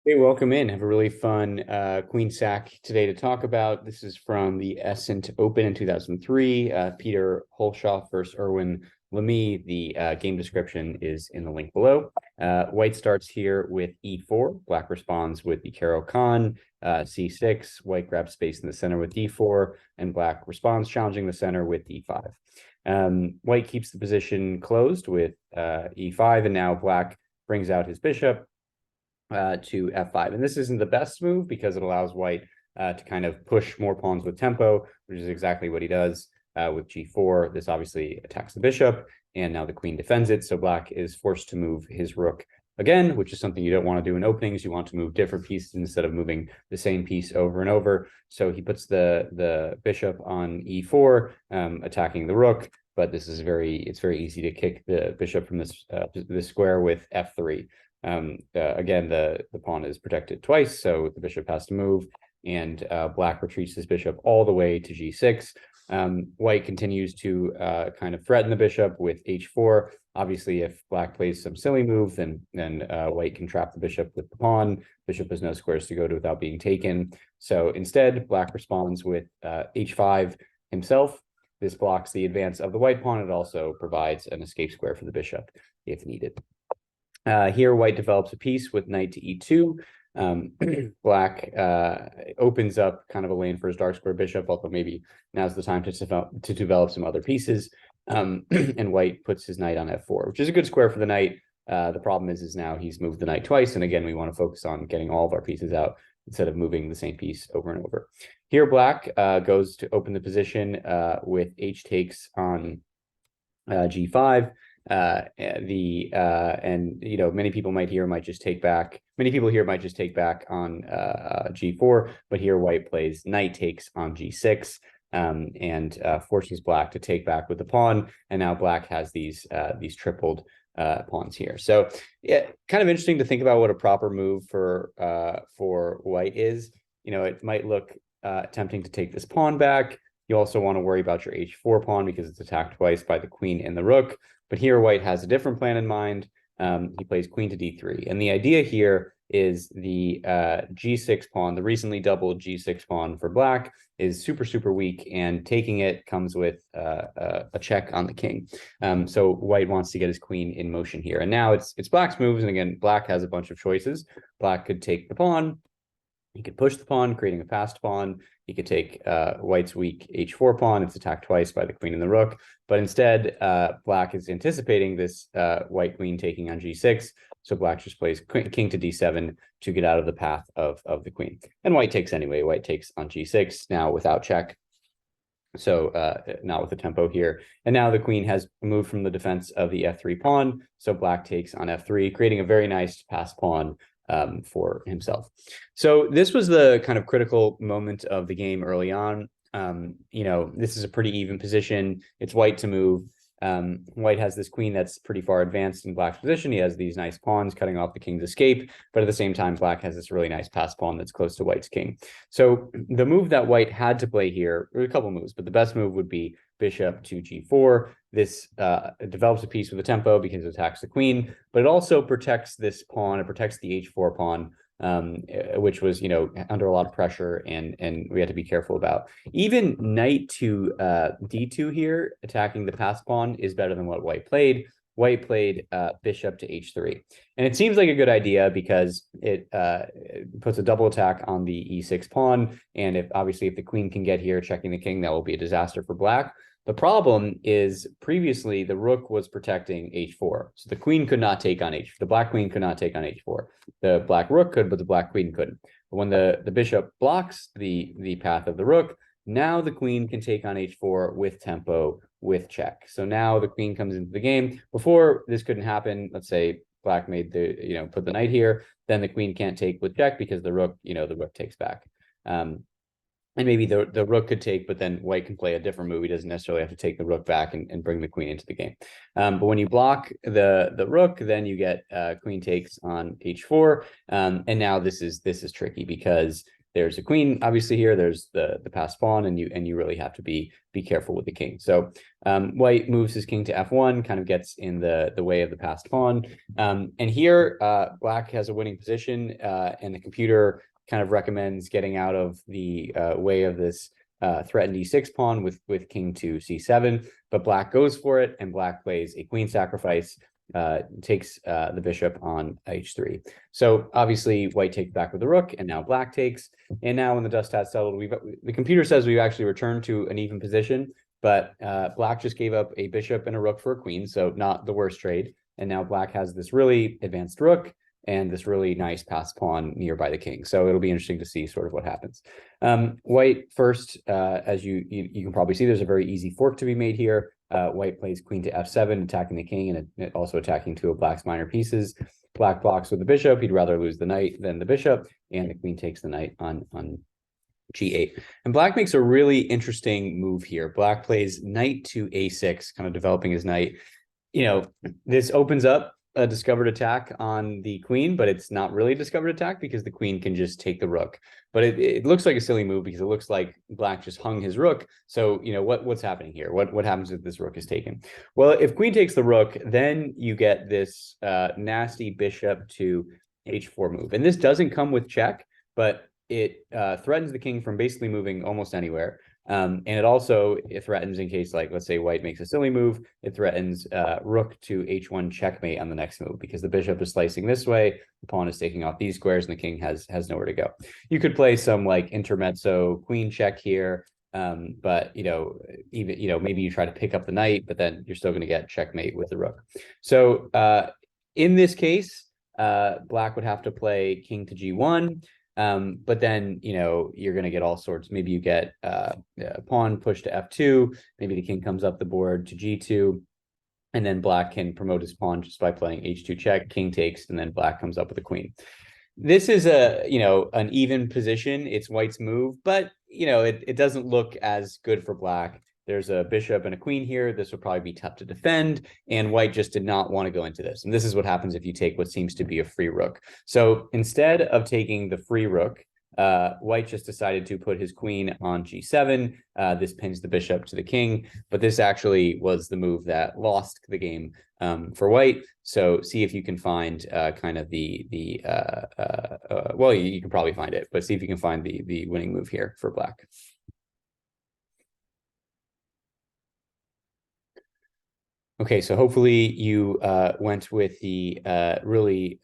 Hey, welcome in. Have a really fun Queen Sack today to talk about. This is from the Essent Open in 2003. Peter Hulshof versus Erwin. The game description is in the link below. White starts here with E4. Black responds with the Caro Kann, C6. White grabs space in the center with D4, and Black responds, challenging the center with D5. White keeps the position closed with E5, and now Black brings out his bishop to f5. And this isn't the best move because it allows white to kind of push more pawns with tempo, which is exactly what he does with g4. This obviously attacks the bishop, and now the queen defends it. So black is forced to move his rook again, which is something you don't want to do in openings. You want to move different pieces instead of moving the same piece over and over. So he puts the bishop on e4, attacking the rook. But this is it's very easy to kick the bishop from this square with f3. Again, the pawn is protected twice, so the bishop has to move, and black retreats his bishop all the way to g6. White continues to kind of threaten the bishop with h4. Obviously, if black plays some silly move, then white can trap the bishop with the pawn. Bishop has no squares to go to without being taken. So instead, black responds with h5 himself. This blocks the advance of the white pawn. It also provides an escape square for the bishop if needed. Here, white develops a piece with knight to e2. Black opens up kind of a lane for his dark square bishop, although maybe now's the time to develop some other pieces. And white puts his knight on f4, which is a good square for the knight. The problem is now he's moved the knight twice, and again, we want to focus on getting all of our pieces out instead of moving the same piece over and over. Here, black goes to open the position with h takes on g5. And many people might just take back. Many people here might just take back on g4, but here white plays knight takes on g6, and forces black to take back with the pawn. And now black has these tripled pawns here. So yeah, kind of interesting to think about what a proper move for white is. It might look tempting to take this pawn back. You also want to worry about your h4 pawn because it's attacked twice by the queen and the rook. But here white has a different plan in mind. He plays queen to d3. And the idea here is the g6 pawn, the recently doubled g6 pawn for black, is super, super weak. And taking it comes with a check on the king. So white wants to get his queen in motion here. And now it's black's moves. And again, black has a bunch of choices. Black could take the pawn. He could push the pawn, creating a passed pawn. He could take white's weak h4 pawn. It's attacked twice by the queen and the rook. But instead, black is anticipating this white queen taking on g6. So black just plays king to d7 to get out of the path of the queen. And white takes anyway. White takes on g6, now without check. So not with the tempo here. And now the queen has moved from the defense of the f3 pawn. So black takes on f3, creating a very nice passed pawn for himself. So this was the kind of critical moment of the game early on. This is a pretty even position. It's white to move. White has this queen that's pretty far advanced in black's position. He has these nice pawns cutting off the king's escape, but at the same time, black has this really nice pass pawn that's close to white's king. So the move that white had to play here, there were a couple moves, but the best move would be bishop to g4. This develops a piece with a tempo because it attacks the queen, but it also protects this pawn. It protects the h4 pawn, which was under a lot of pressure, and we had to be careful about. Even knight to d2 here, attacking the passed pawn, is better than what white played. White played bishop to h3, and it seems like a good idea because it puts a double attack on the e6 pawn, and if the queen can get here, checking the king, that will be a disaster for black. The problem is previously the rook was protecting h4, so the queen could not take on the black queen could not take on h4. The black rook could, but the black queen couldn't. But when the bishop blocks the path of the rook, now the queen can take on h4 with tempo, with check. So now the queen comes into the game. Before this couldn't happen, let's say black made put the knight here, then the queen can't take with check because the rook takes back. And maybe the rook could take, but then white can play a different move. He doesn't necessarily have to take the rook back and bring the queen into the game. But when you block the rook, then you get queen takes on h4. And now this is tricky because there's a queen, obviously here, there's the passed pawn, and you really have to be careful with the king. So white moves his king to f1, kind of gets in the way of the passed pawn. And here black has a winning position, and the computer kind of recommends getting out of the way of this threatened e6 pawn with king to c7, but black goes for it, and black plays a queen sacrifice, takes the bishop on h3. So obviously white takes back with the rook, and now black takes. And now when the dust has settled, the computer says we've actually returned to an even position, but black just gave up a bishop and a rook for a queen, so not the worst trade. And now black has this really advanced rook and this really nice passed pawn nearby the king. So it'll be interesting to see sort of what happens. White first, as you can probably see, there's a very easy fork to be made here. White plays queen to f7, attacking the king and also attacking two of black's minor pieces. Black blocks with the bishop. He'd rather lose the knight than the bishop, and the queen takes the knight on g8. And black makes a really interesting move here. Black plays knight to a6, kind of developing his knight. You know, this opens up a discovered attack on the queen, but it's not really a discovered attack because the queen can just take the rook. But it looks like a silly move because it looks like black just hung his rook. So, you know, what's happening here? What happens if this rook is taken? Well, if queen takes the rook, then you get this nasty bishop to h4 move. And this doesn't come with check, but it threatens the king from basically moving almost anywhere. And it threatens, in case, like, let's say white makes a silly move, it threatens rook to h1 checkmate on the next move, because the bishop is slicing this way, the pawn is taking off these squares, and the king has nowhere to go. You could play some like intermezzo queen check here, but maybe you try to pick up the knight, but then you're still going to get checkmate with the rook. So in this case, black would have to play king to g1. But then, you're going to get all sorts. Maybe you get pawn push to f2. Maybe the king comes up the board to g2. And then black can promote his pawn just by playing h2 check, king takes, and then black comes up with a queen. This is an even position. It's white's move, but, it doesn't look as good for black. There's a bishop and a queen here. This would probably be tough to defend, and white just did not want to go into this. And this is what happens if you take what seems to be a free rook. So instead of taking the free rook, white just decided to put his queen on g7. This pins the bishop to the king, but this actually was the move that lost the game for white. So see if you can find kind of well, you can probably find it, but see if you can find the winning move here for black. Okay, so hopefully you went with the really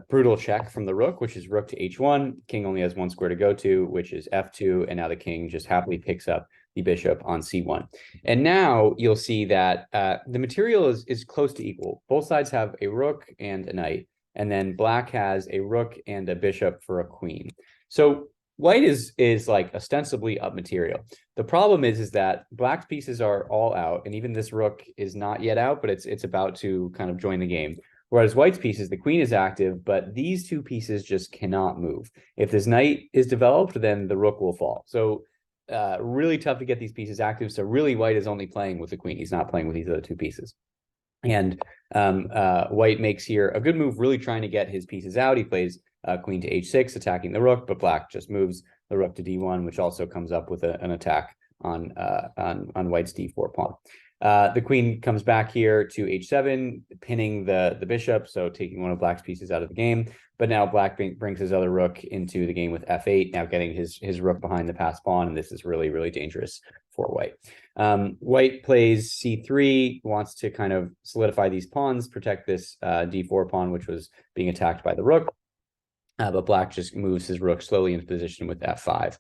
brutal check from the rook, which is rook to h1. King only has one square to go to, which is f2, and now the king just happily picks up the bishop on c1. And now you'll see that the material is close to equal. Both sides have a rook and a knight, and then black has a rook and a bishop for a queen. So white is like ostensibly up material. The problem is that black's pieces are all out, and even this rook is not yet out, but it's about to kind of join the game. Whereas white's pieces, the queen is active, but these two pieces just cannot move. If this knight is developed, then the rook will fall. So really tough to get these pieces active. So really white is only playing with the queen. He's not playing with these other two pieces. And white makes here a good move, really trying to get his pieces out. He plays queen to h6, attacking the rook, but black just moves the rook to d1, which also comes up with an attack on white's d4 pawn. The queen comes back here to h7, pinning the bishop, so taking one of black's pieces out of the game. But now black brings his other rook into the game with f8, now getting his rook behind the passed pawn, and this is really, really dangerous for white. White plays c3, wants to kind of solidify these pawns, protect this d4 pawn, which was being attacked by the rook. But black just moves his rook slowly into position with f5.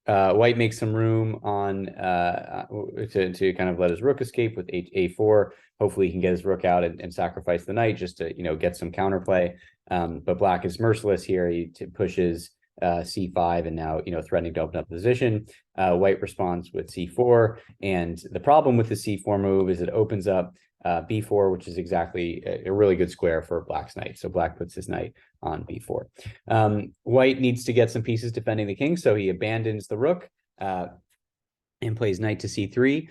White makes some room on to kind of let his rook escape with a4. Hopefully he can get his rook out and sacrifice the knight just to get some counterplay. But black is merciless here. He pushes c5 and now threatening to open up the position. White responds with c4, and the problem with the c4 move is it opens up b4, which is exactly a really good square for black's knight. So black puts his knight on b4. White needs to get some pieces defending the king, so he abandons the rook and plays knight to c3,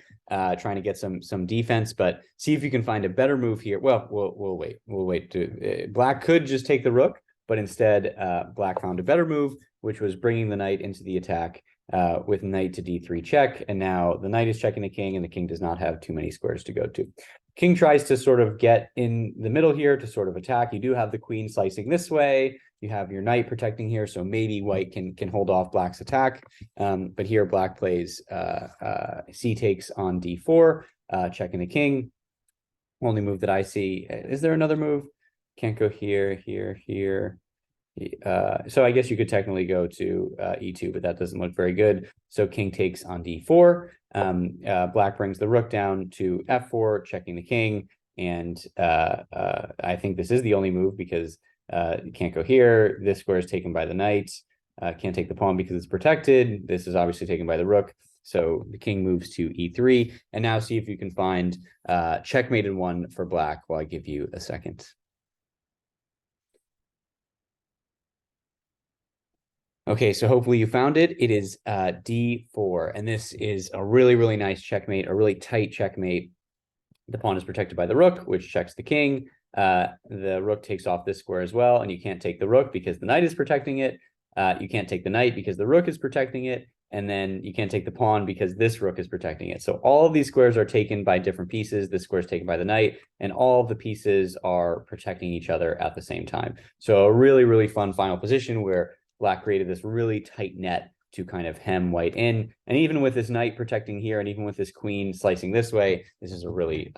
trying to get some defense. But see if you can find a better move here. Well, we'll wait. We'll wait. Black could just take the rook, but instead black found a better move, which was bringing the knight into the attack with knight to d3 check, and now the knight is checking the king, and the king does not have too many squares to go to. King tries to sort of get in the middle here to sort of attack. You do have the queen slicing this way. You have your knight protecting here, so maybe white can hold off black's attack. But here black plays c takes on d4, checking the king. Only move that I see. Is there another move? Can't go here, here, here. So I guess you could technically go to e2, but that doesn't look very good. So king takes on d4. Black brings the rook down to f4, checking the king. And I think this is the only move because you can't go here. This square is taken by the knight. Can't take the pawn because it's protected. This is obviously taken by the rook. So the king moves to e3. And now see if you can find checkmate in one for black while I give you a second. Okay, so hopefully you found it. It is d4, and this is a really, really nice checkmate, a really tight checkmate. The pawn is protected by the rook, which checks the king. The rook takes off this square as well, and you can't take the rook because the knight is protecting it. You can't take the knight because the rook is protecting it, and then you can't take the pawn because this rook is protecting it. So all of these squares are taken by different pieces. This square is taken by the knight, and all of the pieces are protecting each other at the same time. So a really, really fun final position where black created this really tight net to kind of hem white in. And even with this knight protecting here, and even with this queen slicing this way, this is a really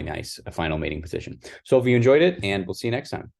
nice final mating position. So if you enjoyed it, and we'll see you next time.